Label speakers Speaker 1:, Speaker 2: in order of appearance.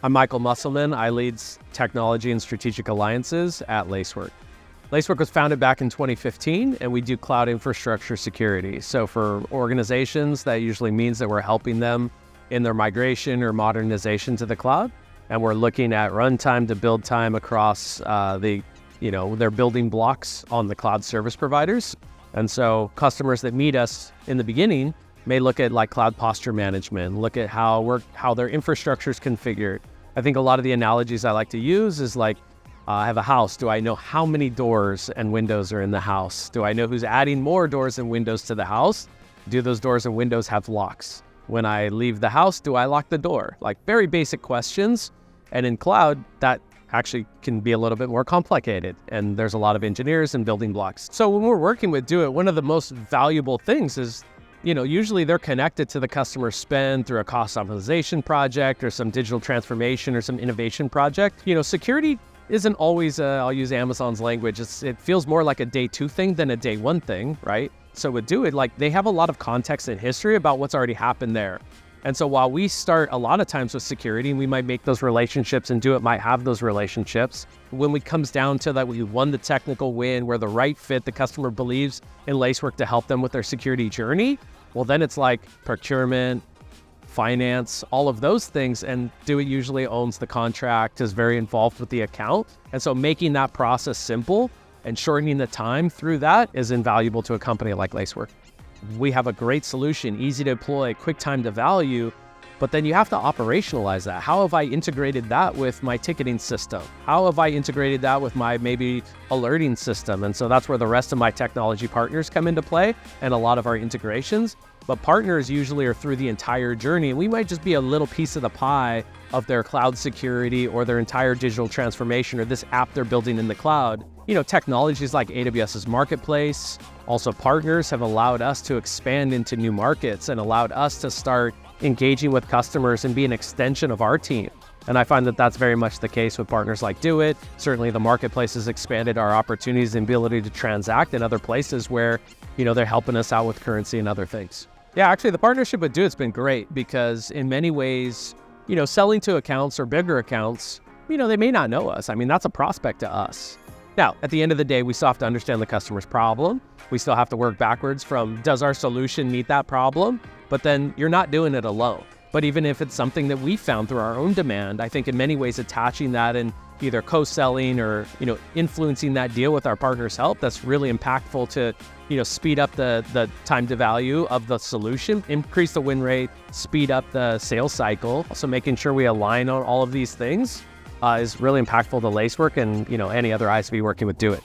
Speaker 1: I'm Michael Musselman. I lead technology and strategic alliances at Lacework. Lacework was founded back in 2015, and we do cloud infrastructure security. So for organizations, that usually means that we're helping them in their migration or modernization to the cloud. And we're looking at runtime to build time across their building blocks on the cloud service providers. And so customers that meet us in the beginning may look at like cloud posture management, look at how their infrastructure is configured. I think a lot of the analogies I like to use is like, I have a house. Do I know how many doors and windows are in the house? Do I know who's adding more doors and windows to the house? Do those doors and windows have locks? When I leave the house, do I lock the door? Like very basic questions. And in cloud, that actually can be a little bit more complicated. And there's a lot of engineers and building blocks. So when we're working with DoiT, one of the most valuable things is, usually they're connected to the customer spend through a cost optimization project or some digital transformation or some innovation project. Security isn't always, I'll use Amazon's language, it feels more like a day two thing than a day one thing, right? So with DoiT, like they have a lot of context and history about what's already happened there. And so while we start a lot of times with security, and we might make those relationships and DoiT might have those relationships, when it comes down to that, we won the technical win, we're the right fit, the customer believes in Lacework to help them with their security journey, well, then it's like procurement, finance, all of those things. And DoiT usually owns the contract, is very involved with the account. And so making that process simple and shortening the time through that is invaluable to a company like Lacework. We have a great solution, easy to deploy, quick time to value, but then you have to operationalize that. How have I integrated that with my ticketing system? How have I integrated that with my maybe alerting system? And so that's where the rest of my technology partners come into play and a lot of our integrations. But partners usually are through the entire journey. And we might just be a little piece of the pie of their cloud security or their entire digital transformation or this app they're building in the cloud. Technologies like AWS's Marketplace, also partners have allowed us to expand into new markets and allowed us to start engaging with customers and be an extension of our team. And I find that that's very much the case with partners like DoiT. Certainly the Marketplace has expanded our opportunities and ability to transact in other places where, they're helping us out with currency and other things. Yeah, actually the partnership with DoiT's been great because in many ways, selling to accounts or bigger accounts, they may not know us. I mean, that's a prospect to us. Now, at the end of the day, we still have to understand the customer's problem. We still have to work backwards from, does our solution meet that problem? But then you're not doing it alone. But even if it's something that we found through our own demand, I think in many ways attaching that and either co-selling or, influencing that deal with our partners' help, that's really impactful to, speed up the time to value of the solution, increase the win rate, speed up the sales cycle. Also making sure we align on all of these things is really impactful to Lacework and, any other ISV working with DoiT.